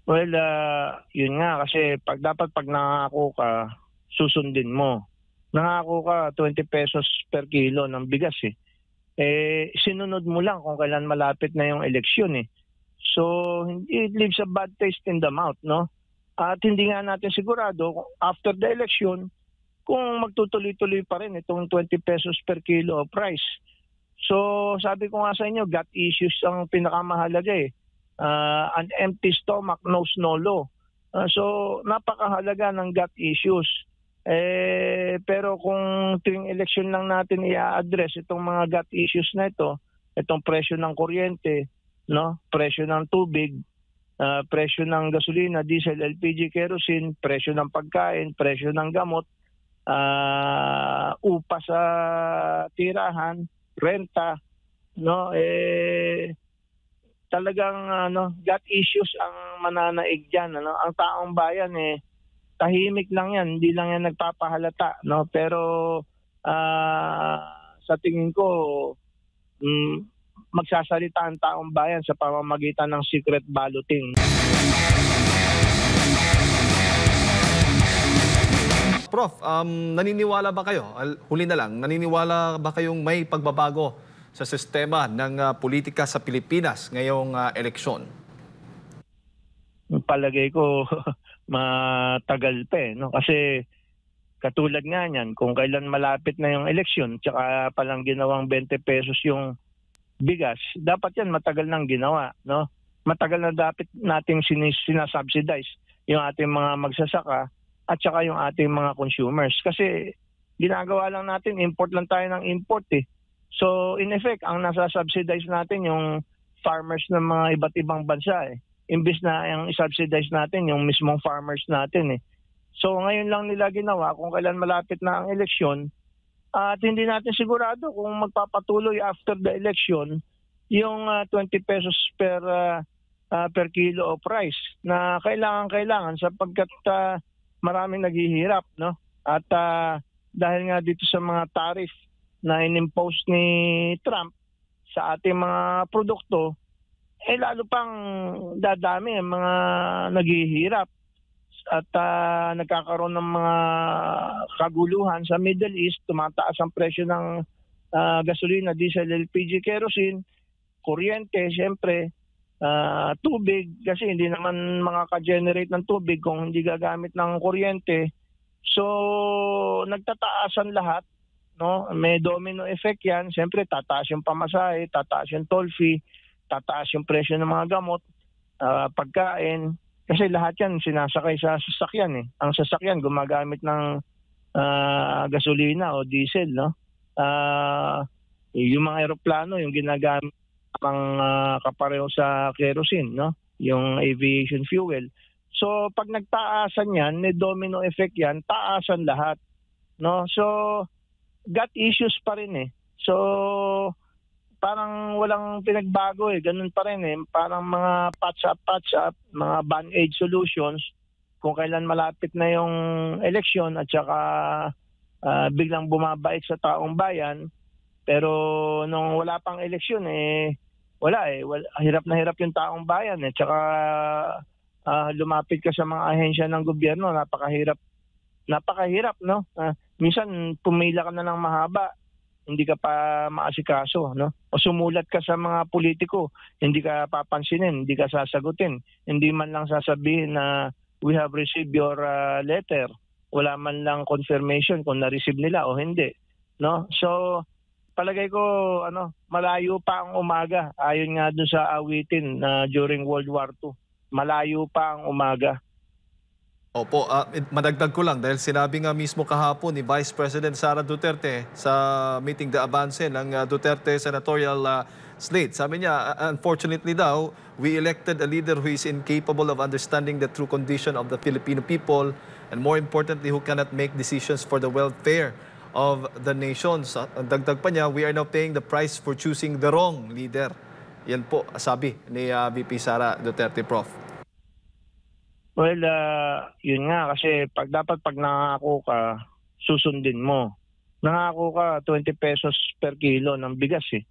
Well, yun nga kasi pag nangako ka, susundin mo. Nangako ka 20 pesos per kilo ng bigas eh. Sinunod mo lang kung kailan malapit na yung eleksyon eh. So, it leaves a bad taste in the mouth, no? At hindi nga natin sigurado after the election kung magtutuloy-tuloy pa rin itong 20 pesos per kilo price. So, sabi ko nga sa inyo, gut issues ang pinakamahalaga eh. An empty stomach knows no law. So, napakahalaga ng gut issues. Pero kung tuwing election lang natin i-address itong mga gut issues na ito, itong presyo ng kuryente, no, presyo ng tubig, presyo ng gasolina, diesel, LPG, kerosene, presyo ng pagkain, presyo ng gamot, upa sa tirahan, renta, no, talagang gut issues ang mananaig diyan, ano. Ang taong bayan tahimik lang yan, hindi lang yan nagpapahalata, no? Pero sa tingin ko, magsasalita ang taong bayan sa pamamagitan ng secret balloting. Prof, naniniwala ba kayo, huli na lang, naniniwala ba kayong may pagbabago sa sistema ng politika sa Pilipinas ngayong eleksyon? Palagay ko matagal pa no? Kasi katulad nga niyan, kung kailan malapit na yung eleksyon, tsaka palang ginawang 20 pesos yung bigas, dapat yan matagal nang ginawa, no? Matagal na dapat nating sinasubsidize yung ating mga magsasaka at saka yung ating mga consumers. Kasi ginagawa lang natin, import lang tayo ng import eh. So in effect, ang nasa-subsidize natin yung farmers ng mga iba't ibang bansa eh. Imbis na yung i-subsidize natin yung mismong farmers natin eh. So ngayon lang nila ginawa kung kailan malapit na ang eleksyon at hindi natin sigurado kung magpapatuloy after the election yung 20 pesos per kilo of rice na kailangan sapagkat maraming naghihirap, no? At dahil nga dito sa mga tariff na inimpose ni Trump sa ating mga produkto, lalo pang dadami ang mga naghihirap at nagkakaroon ng mga kaguluhan sa Middle East, tumataas ang presyo ng gasolina, diesel, LPG, kerosene, kuryente, siyempre, tubig, kasi hindi naman makaka-generate ng tubig kung hindi gagamit ng kuryente. So, nagtataasan lahat, no? May domino effect yan. Siyempre, tataas yung pamasahe, tataas yung toll fee, tataas yung presyo ng mga gamot, pagkain. Kasi lahat yan sinasakay sa sasakyan eh. Ang sasakyan gumagamit ng gasolina o diesel, no? Yung mga eroplano, yung ginagamit pang kapareho sa kerosene, no? Yung aviation fuel. So pag nagtaasan yan, may domino effect yan, taasan lahat, no? So gut issues pa rin eh. So parang walang pinagbago eh. Ganun pa rin eh. Parang mga patch up, mga band-aid solutions kung kailan malapit na yung eleksyon at saka biglang bumabait sa taong bayan. Pero nung wala pang eleksyon wala eh. Hirap na hirap yung taong bayan eh. Tsaka lumapit ka sa mga ahensya ng gobyerno, napakahirap, no? Minsan pumila ka na ng mahaba, hindi ka pa maasikaso, no? O sumulat ka sa mga politiko, hindi ka papansinin, hindi ka sasagutin, hindi man lang sasabihin na we have received your letter. Wala man lang confirmation kung na-receive nila o hindi, no? So palagay ko malayo pa ang umaga, ayon nga dun sa awitin during World War II. Malayo pa ang umaga. Opo, madagdag ko lang dahil sinabi nga mismo kahapon ni Vice President Sara Duterte sa meeting the Avance ng Duterte senatorial slate. Sabi niya, unfortunately daw, we elected a leader who is incapable of understanding the true condition of the Filipino people and more importantly, who cannot make decisions for the welfare of the nation. Dagdag pa niya, we are now paying the price for choosing the wrong leader. Yan po, sabi ni VP Sara Duterte, Prof. Well, yun nga kasi dapat pag nangako ka, susundin mo. Nangako ka 20 pesos per kilo ng bigas eh.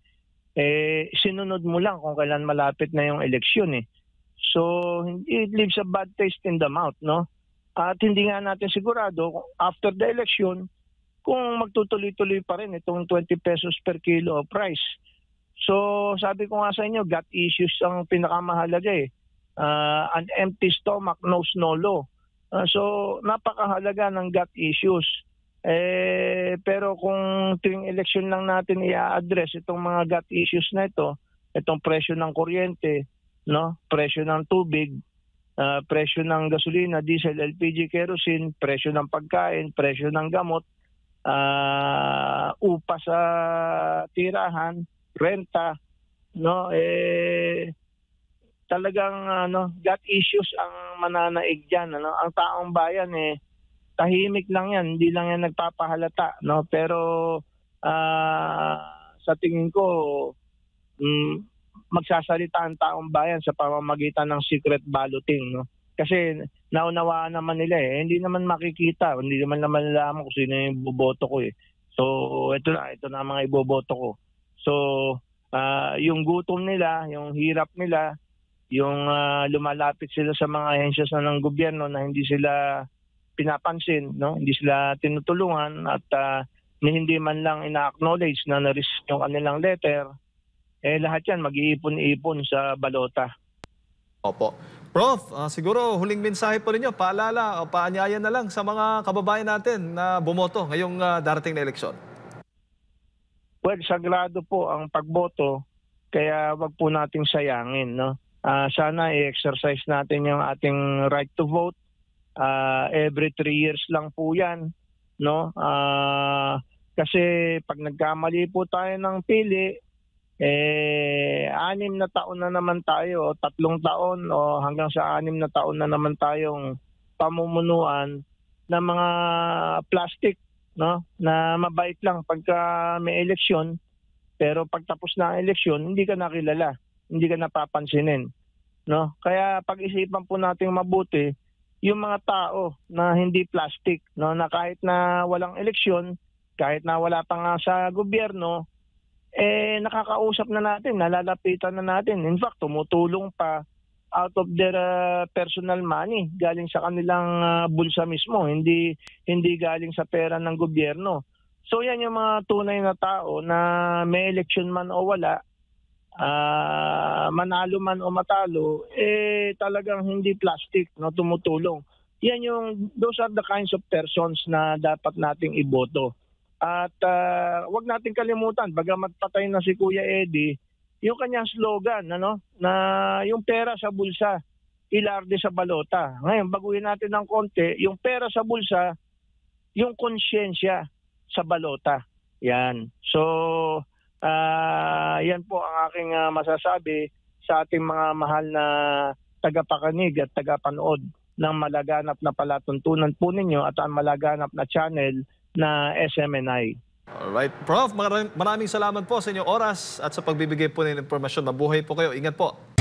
Sinunod mo lang kung kailan malapit na yung eleksyon eh. So it leaves a bad taste in the mouth, no? At hindi nga natin sigurado after the election kung magtutuloy-tuloy pa rin itong 20 pesos per kilo of price. So sabi ko nga sa inyo, gut issues ang pinakamahalaga eh. An empty stomach knows no law. So napakahalaga ng gut issues. Pero kung tuwing election lang natin i-address itong mga gut issues na ito, itong presyo ng kuryente, no, presyo ng tubig, presyo ng gasolina, diesel, LPG, kerosene, presyo ng pagkain, presyo ng gamot, upa sa tirahan, renta, no, talagang gut issues ang mananaig diyan, ano. Ang taong bayan tahimik lang yan, hindi lang yan nagpapahalata, no? Pero sa tingin ko magsasalita ang taong bayan sa pamamagitan ng secret balloting, no? Kasi naunawaan naman nila hindi naman makikita, hindi naman nalaman kung sino yung boboto ko eh. So ito na ang mga iboboto ko. So yung gutom nila, yung hirap nila, yung lumalapit sila sa mga ahensyas na ng gobyerno na hindi sila pinapansin, no? Hindi sila tinutulungan at hindi man lang ina-acknowledge na na-receive yung kanilang letter, lahat yan mag-iipon-ipon sa balota. Opo. Prof, siguro huling mensahe po ninyo, paalala o paanyaya na lang sa mga kababayan natin na bumoto ngayong darating na eleksyon. Well, sagrado po ang pagboto, kaya wag po nating sayangin, no? Sana i-exercise natin yung ating right to vote. Every 3 years lang po yan, no? Kasi pag nagkamali po tayo ng pili, 6 na taon na naman tayo, o 3 taon, o hanggang sa 6 na taon na naman tayong pamumunuan ng mga plastic, no? Na mabait lang pagka may eleksyon, pero pag tapos na ang eleksyon, hindi ka nakilala, hindi ka napapansinin, no? Kaya pag-isipan po natin mabuti yung mga tao na hindi plastic, no, na kahit na walang eleksyon, kahit na wala pa nga sa gobyerno, nakakausap na natin, nalalapitan na natin. In fact, tumutulong pa out of their personal money, galing sa kanilang bulsa mismo, hindi galing sa pera ng gobyerno. So yan yung mga tunay na tao na may eleksyon man o wala, manalo man o matalo, talagang hindi plastic, no, tumutulong. Those are the kinds of persons na dapat nating iboto. At wag nating kalimutan, bagamat patay na si Kuya Eddie, yung kanyang slogan, ano, na yung pera sa bulsa, ilarde sa balota. Ngayon, baguhin natin ng konti, yung pera sa bulsa, yung konsyensya sa balota. Yan. So, yan po ang aking masasabi sa ating mga mahal na tagapakinig at tagapanood ng malaganap na palatuntunan po ninyo at ang malaganap na channel na SMNI. Alright. Prof, maraming salamat po sa inyong oras at sa pagbibigay po ng impormasyon. Mabuhay po kayo. Ingat po.